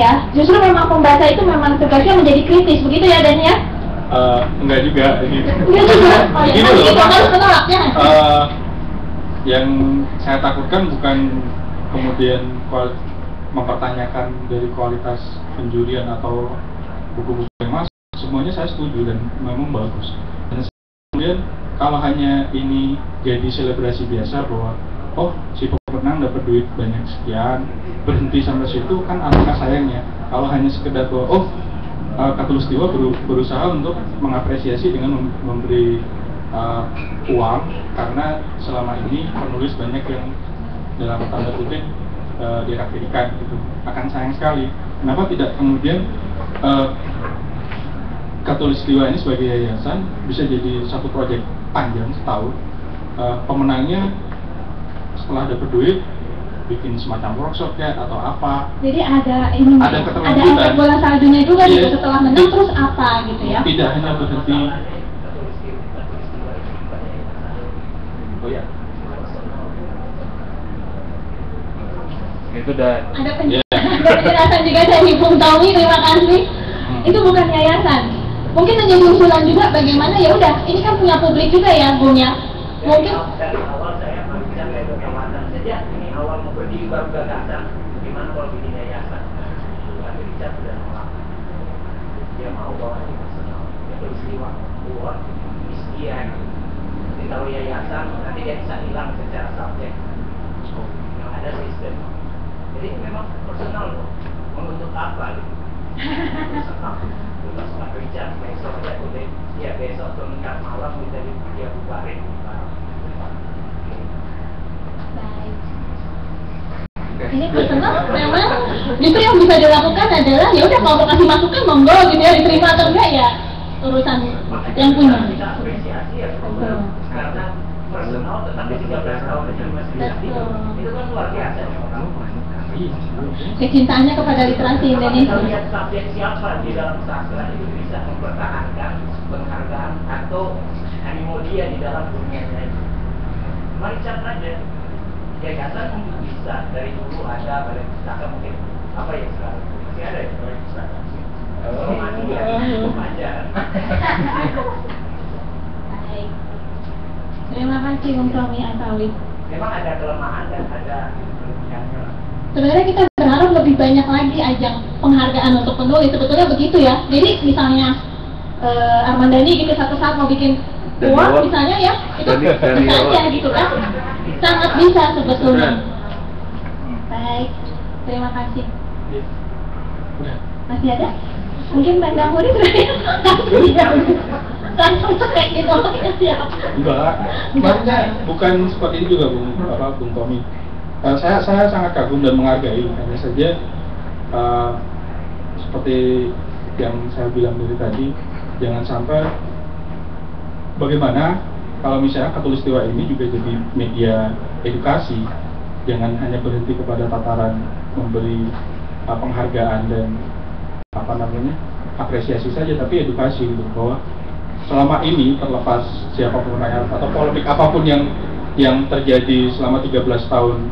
ya. Justru memang pembaca itu memang tugasnya menjadi kritis, begitu ya Dan ya? Enggak juga. Enggak juga. Oh ya, itu harus menolaknya. Yang saya takutkan bukan kemudian mempertanyakan dari kualitas penjurian atau buku-buku yang masuk. Semuanya saya setuju dan memang bagus. Dan kemudian kalau hanya ini jadi selebrasi biasa bahwa oh si pemenang dapat duit banyak sekian, berhenti sampai situ, kan alangkah sayangnya. Kalau hanya sekedar bahwa oh Khatulistiwa berusaha untuk mengapresiasi dengan memberi uang, karena selama ini penulis banyak yang dalam tanda kutip dirapikan gitu. Akan sayang sekali. Kenapa tidak kemudian Khatulistiwa ini sebagai yayasan bisa jadi satu proyek panjang setahun, pemenangnya setelah dapat duit bikin semacam workshop ya atau apa. Jadi ada ini, ada efek bola saljunya juga gitu, setelah menang terus apa gitu ya. Tidak hanya berhenti. Oh ya. Itu udah ada penjelasan juga dari Bung Tommy, terima kasih. Itu bukan yayasan. Mungkin menjadi usulan juga bagaimana, ya udah ini kan punya publik juga ya Bung ya. Mungkin dari awal saya berbicara dari kegiatan sejak ini awal mau berdiri baru gagasan gimana kalau bikin yayasan. Tapi Richard sudah nolak. Dia mau bawa ini personal. Dia peristiwa buat istian. Jadi kalau yayasan nanti dia bisa hilang secara subjek. Yang ada sistem. Jadi memang personal loh. Untuk apa gitu? Personal. Terus Pak Richard besok aja boleh. Ya besok atau meningkat malam kita dia bubarin. Ini personal memang justru yang bisa dilakukan adalah ya udah kalau mau kasih masukan monggo gitu ya, diterima atau enggak ya urusan yang punya. Kita apresiasi ya karena personal tetapi 13 tahun itu kan luar biasa. Kecintaannya kepada literasi Indonesia. Lihat subjek siapa di dalam sastra itu bisa mempertahankan penghargaan atau animo dia di dalam dunia ini. Mari cari aja. Yayasan mungkin bisa dari dulu ada balai pustaka mungkin apa ya sekarang masih ada ya balai pustaka. Oh mati ya, pelajaran. Baik. Terima kasih Bung Tommy Atawi. Memang ada kelemahan dan ada kelebihannya. Sebenarnya kita berharap lebih banyak lagi ajang penghargaan untuk penulis, sebetulnya begitu ya. Jadi misalnya Armand Dhani gitu satu saat mau bikin uang misalnya ya, itu bisa aja gitu kan. Sangat bisa sebetulnya. Baik, terima kasih. Masih ada? Mungkin Bang Dahuri langsung cek gitu siap. Enggak, maksudnya bukan seperti itu juga Bung Tommy. Saya sangat kagum dan menghargai, hanya saja seperti yang saya bilang dari tadi, jangan sampai bagaimana kalau misalnya Khatulistiwa ini juga jadi media edukasi, jangan hanya berhenti kepada tataran memberi penghargaan dan apresiasi saja, tapi edukasi gitu, bahwa selama ini terlepas siapa pemenang atau polemik apapun yang terjadi selama 13 tahun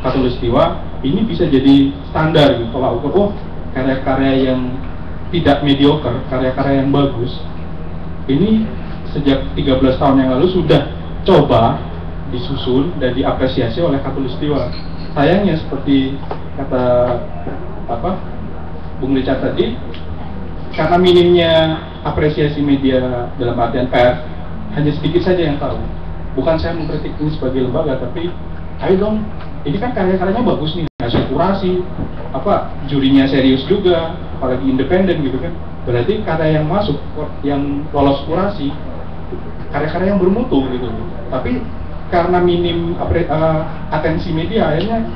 Khatulistiwa, ini bisa jadi standar gitu, kalau ukur karya-karya yang tidak mediocre, karya-karya yang bagus ini sejak 13 tahun yang lalu sudah coba disusun dan diapresiasi oleh Khatulistiwa. Sayangnya seperti kata Bung Richard tadi, karena minimnya apresiasi media dalam artian pers, hanya sedikit saja yang tahu. Bukan saya mengkritik ini sebagai lembaga, tapi ayo dong, ini kan karya-karyanya bagus nih, hasil kurasi, jurinya serius juga, apalagi independen gitu kan. Berarti karya yang masuk, yang lolos kurasi, karya-karya yang bermutu gitu. Tapi karena minim atensi media, akhirnya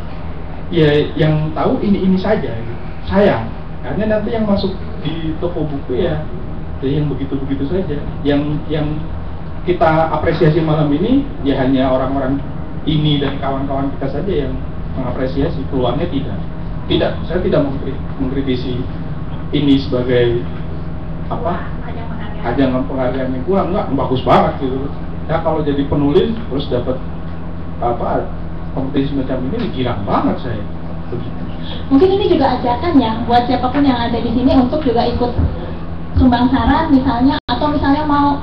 ya yang tahu ini saja gitu. Sayang, karena nanti yang masuk di toko buku ya yang begitu-begitu saja. Yang kita apresiasi malam ini ya hanya orang-orang ini dan kawan-kawan kita saja yang mengapresiasi, keluarnya tidak. Saya tidak mengkritisi ini sebagai ajang penghargaan yang kurang, enggak, bagus banget gitu. Ya kalau jadi penulis terus dapat kompetisi semacam ini girang banget saya. begitu. Mungkin ini juga ajakan ya buat siapapun yang ada di sini untuk juga ikut sumbang saran misalnya, atau misalnya mau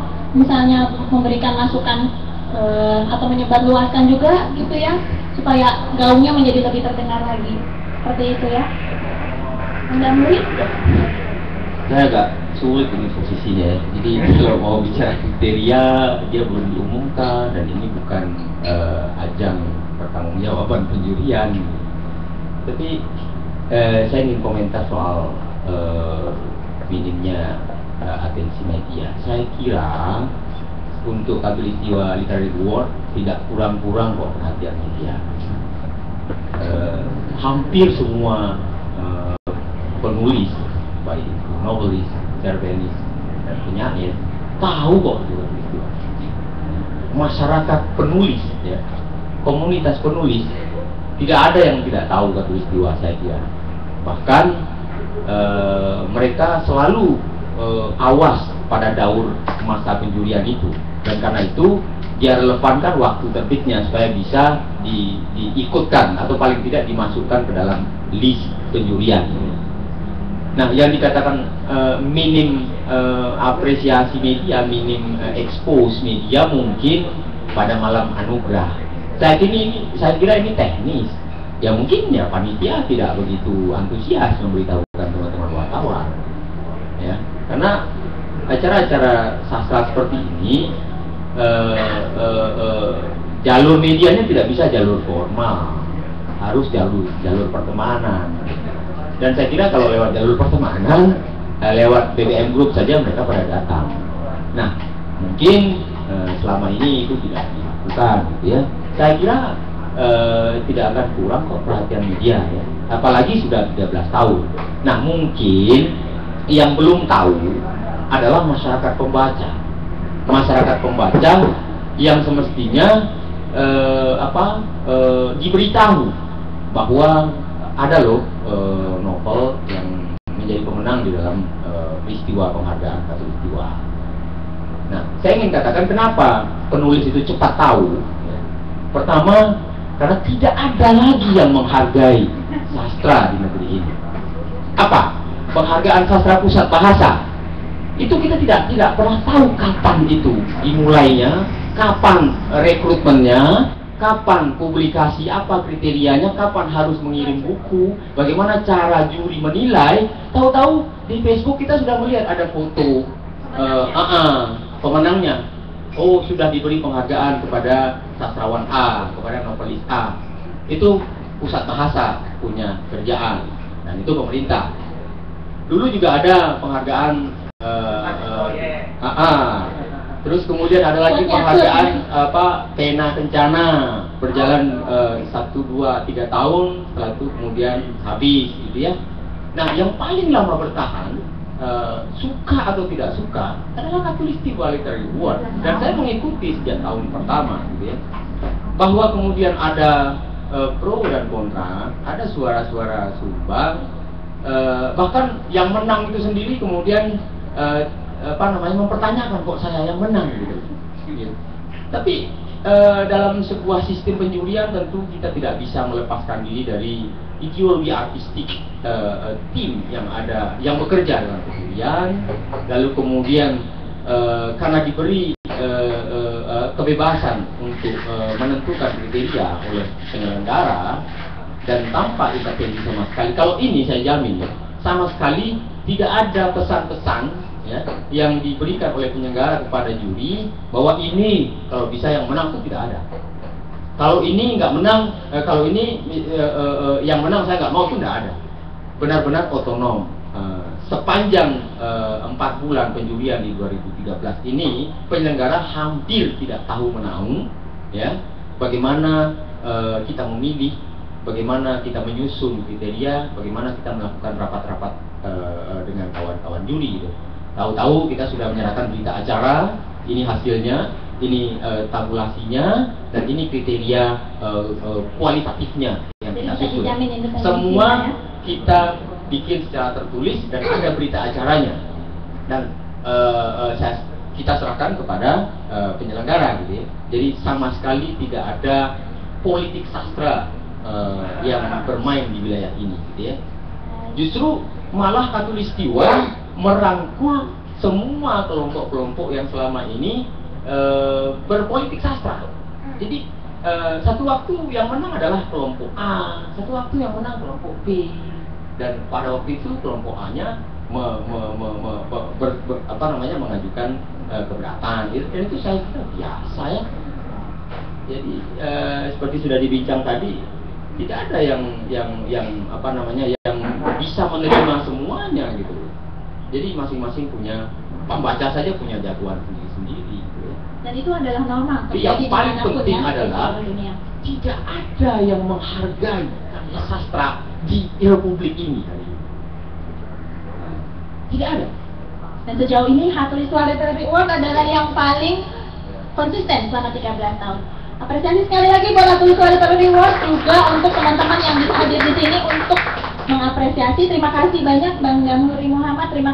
memberikan masukan atau menyebarluaskan juga gitu ya, supaya gaungnya menjadi lebih terdengar lagi. Seperti itu ya. Anda Muri? Saya agak sulit dengan posisinya ya. Jadi kalau mau bicara kriteria, dia belum diumumkan dan ini bukan ajang pertanggungjawaban penjurian. Tapi saya ingin komentar soal minimnya atensi media. Saya kira untuk Khatulistiwa Literary Award tidak kurang-kurang kok perhatian media. Hampir semua penulis, baik itu novelis, cerpenis, dan penyair tahu kok itu Khatulistiwa. Masyarakat penulis, ya, komunitas penulis tidak ada yang tidak tahu Khatulistiwa, saya kira. Bahkan mereka selalu awas pada daur masa penjurian itu, dan karena itu dia relevankan waktu terbitnya supaya bisa diikutkan atau paling tidak dimasukkan ke dalam list penjurian. Nah, yang dikatakan minim apresiasi media, minim expose media mungkin pada malam anugerah. Saya kira ini teknis. Ya mungkin ya panitia tidak begitu antusias memberitahukan teman-teman wartawan. Ya, karena acara-acara sastra seperti ini jalur medianya tidak bisa jalur formal, harus jalur pertemanan. Dan saya kira kalau lewat jalur pertemanan, lewat BBM Group saja mereka pada datang. Nah, mungkin selama ini itu tidak dilakukan, gitu ya. Saya kira tidak akan kurang kok perhatian media, ya. Apalagi sudah 13 tahun. Nah, mungkin yang belum tahu adalah masyarakat pembaca. Masyarakat pembaca yang semestinya diberitahu bahwa ada loh novel yang menjadi pemenang di dalam peristiwa penghargaan Khatulistiwa. Nah, saya ingin katakan kenapa penulis itu cepat tahu. Ya. Pertama, karena tidak ada lagi yang menghargai sastra di negeri ini. Apa? Penghargaan sastra pusat bahasa. Itu kita tidak pernah tahu kapan itu dimulainya, kapan rekrutmennya, kapan publikasi, apa kriterianya, kapan harus mengirim buku, bagaimana cara juri menilai. Tahu-tahu di Facebook kita sudah melihat ada foto pemenangnya. Oh, sudah diberi penghargaan kepada sastrawan A, kepada novelis A. Itu pusat bahasa punya kerjaan, dan itu pemerintah. Dulu juga ada penghargaan terus kemudian ada lagi penghargaan pena kencana, berjalan 1, 2, 3 tahun, setelah itu kemudian habis, gitu ya. Nah, yang paling lama bertahan, suka atau tidak suka, adalah Khatulistiwa Literary Award. Dan saya mengikuti sejak tahun pertama, gitu ya. Bahwa kemudian ada pro dan kontra, ada suara-suara sumbang, bahkan yang menang itu sendiri kemudian mempertanyakan kok saya yang menang, gitu. Tapi dalam sebuah sistem penjurian tentu kita tidak bisa melepaskan diri dari ideologi artistik tim yang ada, yang bekerja dalam penjurian. Lalu kemudian karena diberi kebebasan untuk menentukan kriteria oleh penyelenggara dan tanpa intervensi sama sekali. Kalau ini saya jamin ya, sama sekali tidak ada pesan-pesan ya, yang diberikan oleh penyelenggara kepada juri bahwa ini kalau bisa yang menang itu tidak ada. Kalau ini nggak menang, kalau ini yang menang saya nggak mau, itu tidak ada. Benar-benar otonom. Sepanjang 4 bulan penjurian di 2013 ini, penyelenggara hampir tidak tahu menahu ya, bagaimana kita memilih, bagaimana kita menyusun kriteria, bagaimana kita melakukan rapat-rapat dengan kawan-kawan juri gitu. Tahu-tahu kita sudah menyerahkan berita acara, ini hasilnya, ini tabulasinya, dan ini kriteria kualitatifnya yang kita susun. Semua kita bikin secara tertulis dan ada berita acaranya, dan kita serahkan kepada penyelenggara gitu ya. Jadi sama sekali tidak ada politik sastra yang bermain di wilayah ini, gitu ya. Justru malah Katulistiwa merangkul semua kelompok-kelompok yang selama ini berpolitik sastra. Jadi satu waktu yang menang adalah kelompok A, satu waktu yang menang kelompok B, dan pada waktu itu kelompok A-nya mengajukan keberatan. Itu saya kira biasa ya. Jadi seperti sudah dibincang tadi, tidak ada yang bisa menerima semuanya gitu. Jadi masing-masing punya, pembaca saja punya jagoan sendiri-sendiri gitu ya. Dan itu adalah normal. Yang paling penting ya, adalah tidak ada yang menghargai karya sastra di Republik ini hari ini. Tidak ada. Dan sejauh ini Katulistiwa Literary Award adalah yang paling konsisten selama 13 tahun. Apresiasi sekali lagi buat Katulistiwa Literary Award, juga untuk teman-teman yang bisa hadir di sini untuk mengapresiasi. Terima kasih banyak Bang Damhuri Muhammad. Terima